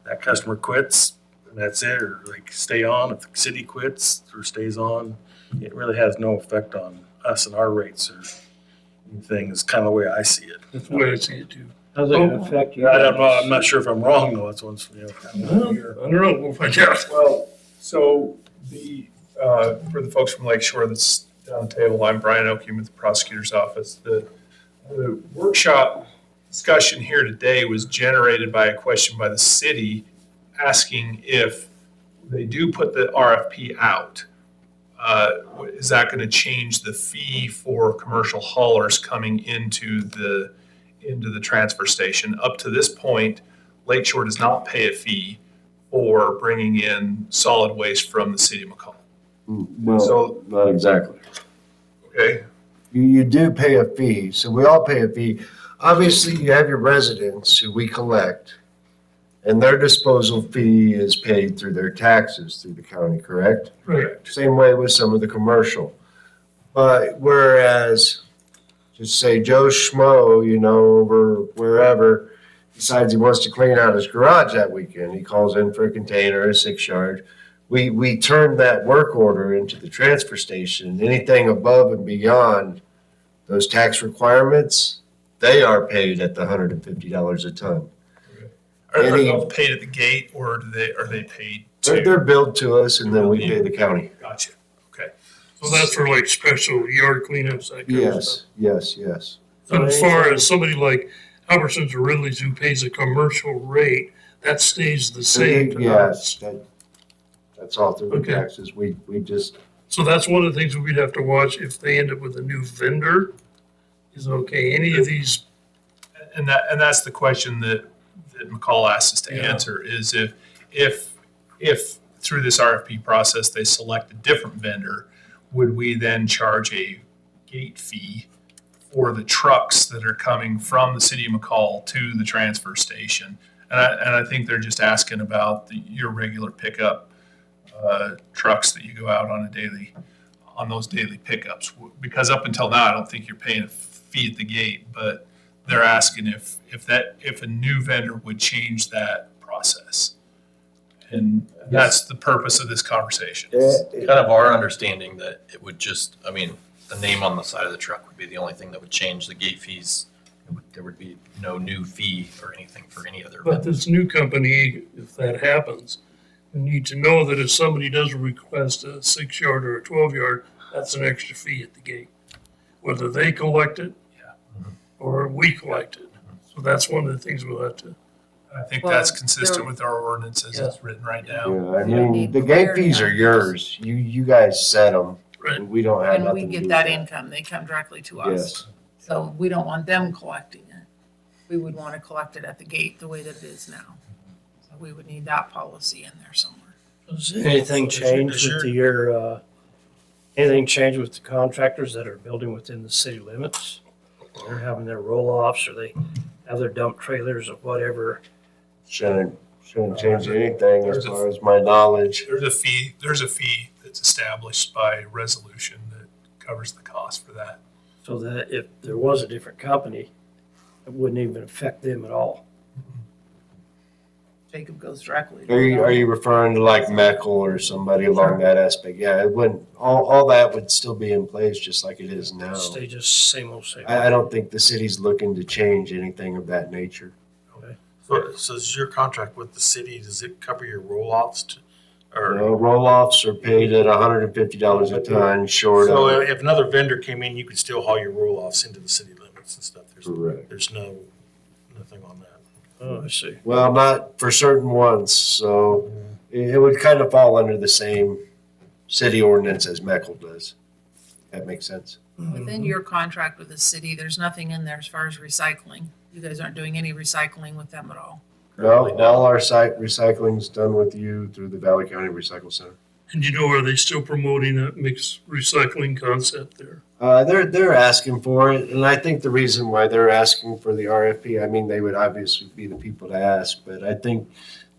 That customer quits, and that's it, or like stay on if the city quits or stays on. It really has no effect on us and our rates or anything. It's kind of the way I see it. That's the way I see it too. How's it gonna affect you? I don't know. I'm not sure if I'm wrong though. That's what's, you know. Well, I don't know, we'll find out. Well, so for the folks from Lake Shore that's down the table, I'm Brian Okiem with the prosecutor's office. The workshop discussion here today was generated by a question by the city asking if they do put the RFP out, is that going to change the fee for commercial haulers coming into the transfer station? Up to this point, Lakeshore does not pay a fee for bringing in solid waste from the city of McCall. Well, So- not exactly. Okay, You do pay a fee, so we all pay a fee. Obviously, you have your residents who we collect, and their disposal fee is paid through their taxes through the county, correct? Right. Same way with some of the commercial. But whereas, just say Joe Schmo, over wherever, decides he wants to clean out his garage that weekend, he calls in for a container, a 6-yard. We turn that work order into the transfer station. Anything above and beyond those tax requirements, they are paid at the $150 a ton. are Any- those paid at the gate or are they paid They're to? billed to us and then we pay the county. Gotcha, okay. So that's for like special yard cleanups, that kind of stuff. Yes. And as far as somebody like Albertsons or Ridley's who pays a commercial rate, that stays the same to us. Yes, that's all through the Okay. taxes. We just, So that's one of the things we'd have to watch if they end up with a new vendor. Is okay, any of these, And that's the question that McCall asked us to Yeah. answer is if through this RFP process, they select a different vendor, would we then charge a gate fee for the trucks that are coming from the city of McCall to the transfer station? And I think they're just asking about your regular pickup trucks that you go out on those daily pickups. Because up until now, I don't think you're paying a fee at the gate, but they're asking if a new vendor would change that process. And that's the purpose of this conversation. Kind of our understanding that it would just, the name on the side of the truck would be the only thing that would change the gate fees. There would be no new fee or anything for any other. but this new company, if that happens, we need to know that if somebody does request a 6-yard or a 12-yard, that's an extra fee at the gate. Whether they collect it or we collect it. So that's one of the things we'll have to, I think Well, that's consistent there- with our ordinance as it's written right now. I You mean, need the gate clarity fees are on yours. You guys set them. right? We don't have And nothing we to do get with that income, they come directly to us. Yes. So we don't want them collecting it. We would want to collect it at the gate the way that it is now. So we would need that policy in there somewhere. Does anything change with anything change with the contractors that are building within the city limits? They're having their roll-offs or they have their dump trailers or whatever. Shouldn't change anything as far as my knowledge. There's a fee that's established by resolution that covers the cost for that. So that if there was a different company, it wouldn't even affect them at all. Jacob goes directly. to Are you referring to like Meckel or somebody along that aspect? Yeah, it wouldn't, all that would still be in place just like it is now. Stay just same old same. I don't think the city's looking to change anything of that nature. So is your contract with the city, does it cover your roll-offs or? Roll-offs are paid at $150 a ton, short So of. if another vendor came in, you could still haul your roll-offs into the city limits and stuff? Correct. There's nothing on that. Oh, I see. Well, not for certain ones, so it would kind of fall under the same city ordinance as Meckel does. That makes sense. Within your contract with the city, there's nothing in there as far as recycling. You guys aren't doing any recycling with them at all. No, all our site recycling's done with you through the Valley County Recycle Center. And are they still promoting that mixed recycling concept there? They're asking for it, and I think the reason why they're asking for the RFP, I mean, they would obviously be the people to ask, but I think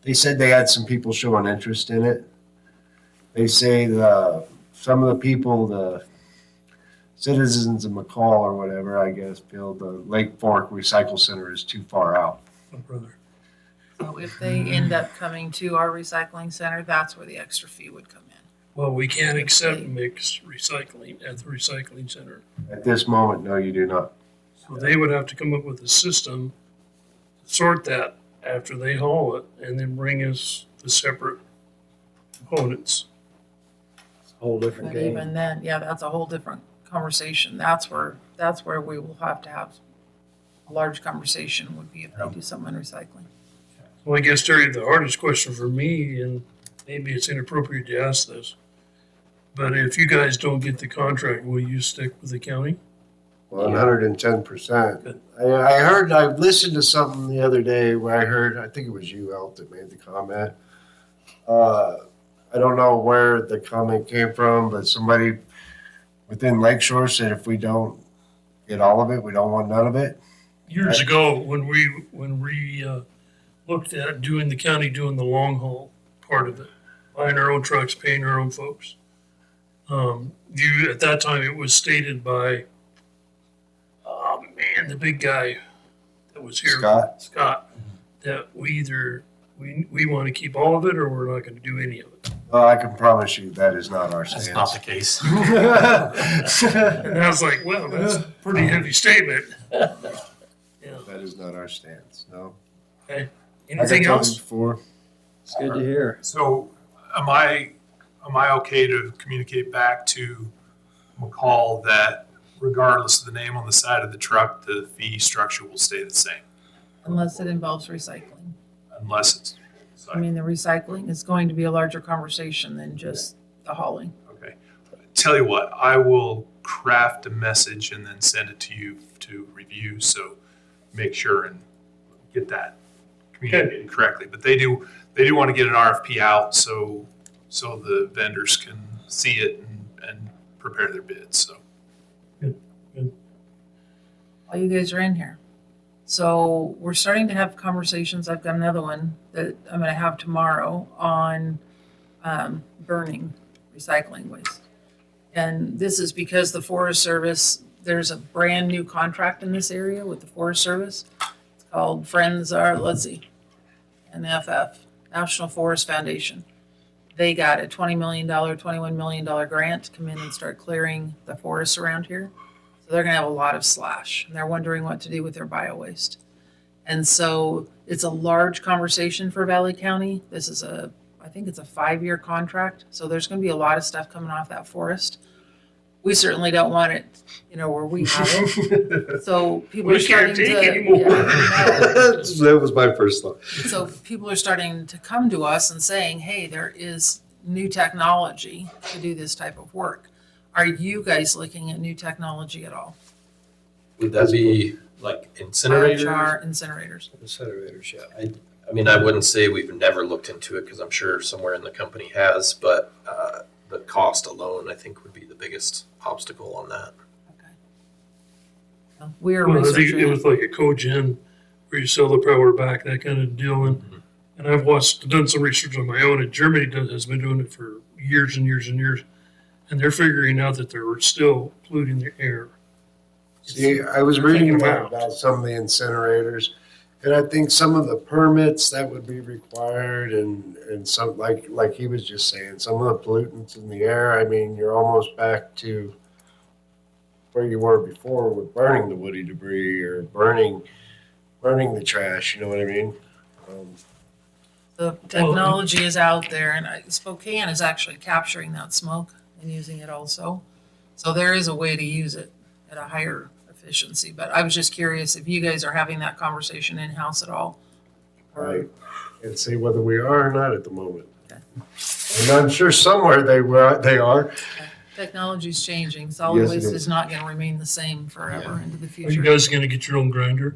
they said they had some people showing interest in it. They say some of the people, the citizens of McCall or whatever, I guess, feel the Lake Fork Recycle Center is too far out. My brother. So if they end up coming to our recycling center, that's where the extra fee would come in. Well, we can't accept mixed recycling at the recycling center. At this moment, no, you do not. So they would have to come up with a system, to sort that after they haul it, and then bring us the separate components. It's a whole different But game. even then, yeah, that's a whole different conversation. That's where we will have to have a large conversation would be if they do something in recycling. Well, I guess, Terry, the hardest question for me, and maybe it's inappropriate to ask this, but if you guys don't get the contract, will you stick with the county? 110%. I listened to something the other day where I think it was you, Elt, that made the comment. I don't know where the comment came from, but somebody within Lakeshore said if we don't get all of it, we don't want none of it. Years ago, when we looked at doing the long haul part of it, buying our own trucks, paying our own folks. At that time, it was stated by, oh man, the big guy that was here. Scott, that we want to keep all of it or we're not going to do any of it. Well, I can promise you that is not our That's stance. not the case. And I was like, well, that's a pretty heavy statement. Yeah. That is not our stance, no. Okay. Like I Anything told you else? before, It's good to hear. So am I okay to communicate back to McCall that regardless of the name on the side of the truck, the fee structure will stay the same Unless it involves recycling. unless it's, I mean, the recycling is going to be a larger conversation than just the hauling. okay. Tell you what, I will craft a message and then send it to you to review, so make sure and get that communicated correctly. But they do want to get an RFP out so the vendors can see it and prepare their bids, so. While you guys are in here. So we're starting to have conversations. I've got another one that I'm going to have tomorrow on burning recycling waste. And this is because the Forest Service, there's a brand new contract in this area with the Forest Service. It's called NFF, National Forest Foundation. They got a $20 million, $21 million grant to come in and start clearing the forests around here. So they're going to have a lot of slash, and they're wondering what to do with their bio-waste. And so it's a large conversation for Valley County. This is I think it's a 5-year contract. So there's going to be a lot of stuff coming off that forest. We certainly don't want it, where we have it. So people We are starting can't to. take anymore. Yeah, I know. that was my first thought. So people are starting to come to us and saying, hey, there is new technology to do this type of work. Are you guys looking at new technology at all? Would that be like incinerators? Biochar incinerators. Incinerators, yeah. I mean, I wouldn't say we've never looked into it because I'm sure somewhere in the company has, but the cost alone, I think, would be the biggest obstacle on that. Okay. So we're Well, I think researching it it. was like a cogen where you sell the power back, that kind of deal. And I've done some research on my own, and Germany has been doing it for years and years and years. And they're figuring out that they're still polluting the air. See, I was They're reading taking 'em out. about some of the incinerators, and I think some of the permits that would be required and some, like he was just saying, some of the pollutants in the air, I mean, you're almost back to where you were before with burning the woody debris or burning the trash, you know what I mean? The technology is out there, and Spokane is actually capturing that smoke and using it also. So there is a way to use it at a higher efficiency. But I was just curious if you guys are having that conversation in-house at all. Right. And see whether we are or not at the moment. Okay. And I'm sure somewhere they are. Technology's changing. Solid Yes, it waste is. is not going to remain the same forever into the Are you future. guys going to get your own grinder?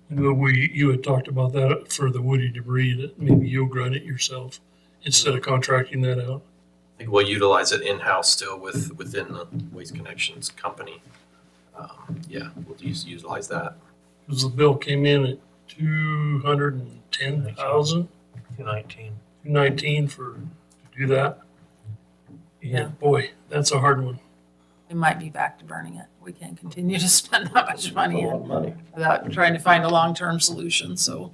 You had talked about that for the woody debris, that maybe you'll grind it yourself instead of contracting that out. I think we'll utilize it in-house still within the Waste Connections company. Yeah, we'll utilize that. Because the bill came in at 210,000, 219 to do that. Yeah. Boy, that's a hard one. We might be back to burning it. We can't continue to spend that much money A lot of money. without trying to find a long-term solution. So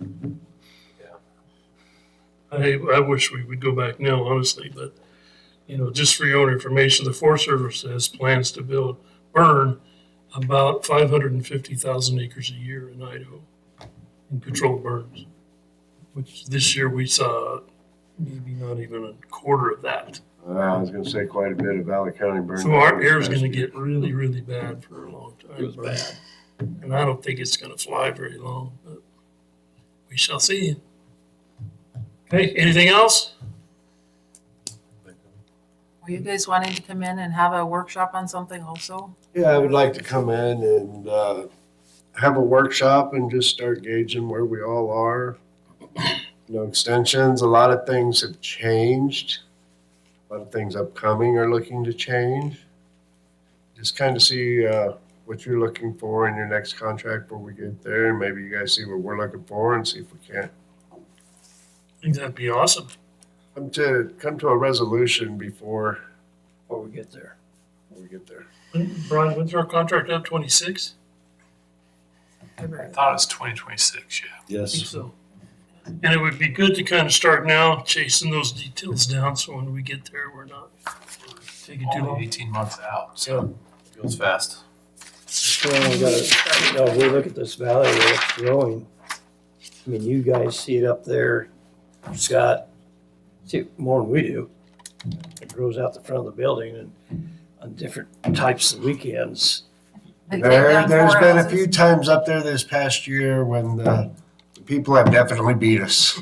I wish we would go back now, honestly, but, you know, just for your own information, the Forest Service has plans to burn about 550,000 acres a year in Idaho in controlled burns, which this year we saw maybe not even a quarter of that. I was gonna say quite a bit of Valley County burned. So our air's gonna get really, really bad for a long time. It was bad. And I don't think it's gonna fly very long, but we shall see. Okay, anything else? Were you guys wanting to come in and have a workshop on something also? Yeah, I would like to come in and have a workshop and just start gauging where we all are. You know, extensions, a lot of things have changed. A lot of things upcoming are looking to change. Just kind of see what you're looking for in your next contract before we get there. And maybe you guys see what we're looking for and see if we can't I think that'd be awesome. come to a resolution before we get there. we get there. Brian, when's our contract up, 26? I thought it was 2026, yeah. I think so. And it would be good to kind of start now chasing those details down, so when we get there, we're not taking too Only long. 18 months out, so So, Goes fast. So we gotta, you know, we look at this valley where it's growing. I mean, you guys see it up there, Scott, see it more than we do. It grows out the front of the building and on different types of weekends. They take down There's four been a houses. few times up there this past year when the people have definitely beat us.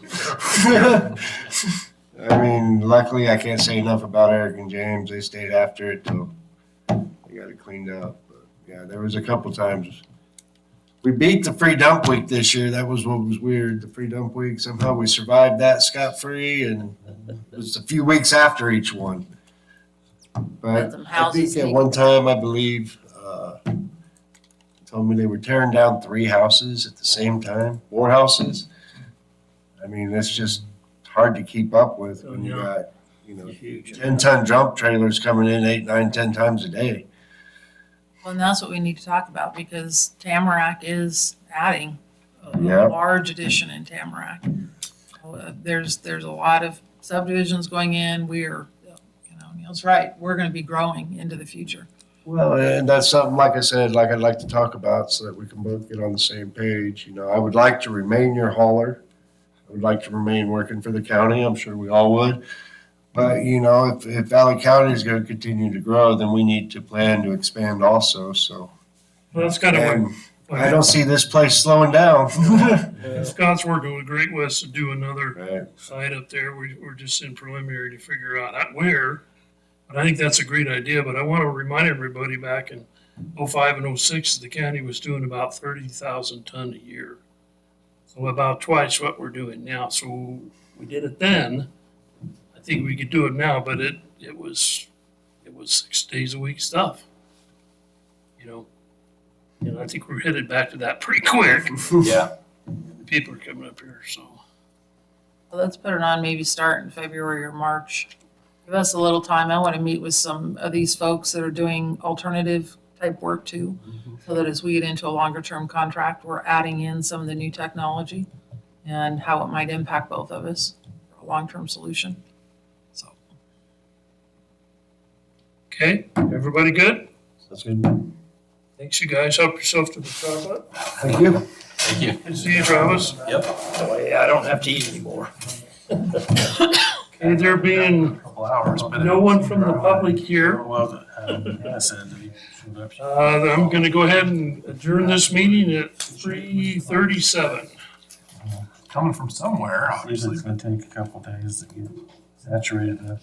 I mean, luckily I can't say enough about Eric and James. They stayed after it till they got it cleaned up. But yeah, there was a couple times. We beat the free dump week this year. That was what was weird. The free dump week, somehow we survived that scot-free, and it was a few weeks after each one. But some I houses think at taken. one time, I believe, told me they were tearing down 3 houses at the same time, 4 houses. I mean, it's just hard to keep up with when you Yeah. got, you know, Huge. 10-ton dump trailers coming in 8, 9, 10 times a day. Well, and that's what we need to talk about because Tamarack is adding a Yeah. large addition in Tamarack. There's a lot of subdivisions going in. We're, you know, Neil's right. We're going to be growing into the future. Well, and that's something, like I said, like I'd like to talk about so that we can both get on the same page. You know, I would like to remain your hauler. I would like to remain working for the county. I'm sure we all would. But, you know, if Valley County is going to continue to grow, then we need to plan to expand also, so. well, that's kind of And what, I don't see this place slowing down. Scott's working with Great West to do another Right. site up there. We're just in preliminary to figure out where. But I think that's a great idea, but I want to remind everybody back in 05 and 06, the county was doing about 30,000 ton a year. So about twice what we're doing now. So we did it then. I think we could do it now, but it was 6 days a week stuff. You know, and I think we're headed back to that pretty quick. Yeah. People are coming up here, so. Well, let's put it on maybe start in February or March. Give us a little time. I want to meet with some of these folks that are doing alternative type work too. So that as we get into a longer term contract, we're adding in some of the new technology and how it might impact both of us for a long-term solution. So, Okay, everybody good? That's good. Thanks, you guys. Help yourself to the chocolate. Thank you. Thank you. Good to see you, Travis. Yep. Oh, yeah, I don't have to eat anymore. Okay, there being Couple hours, but no one from the public here, I'm gonna go ahead and adjourn this meeting at 3:37. coming from somewhere, obviously. It's gonna take a couple days to get saturated enough.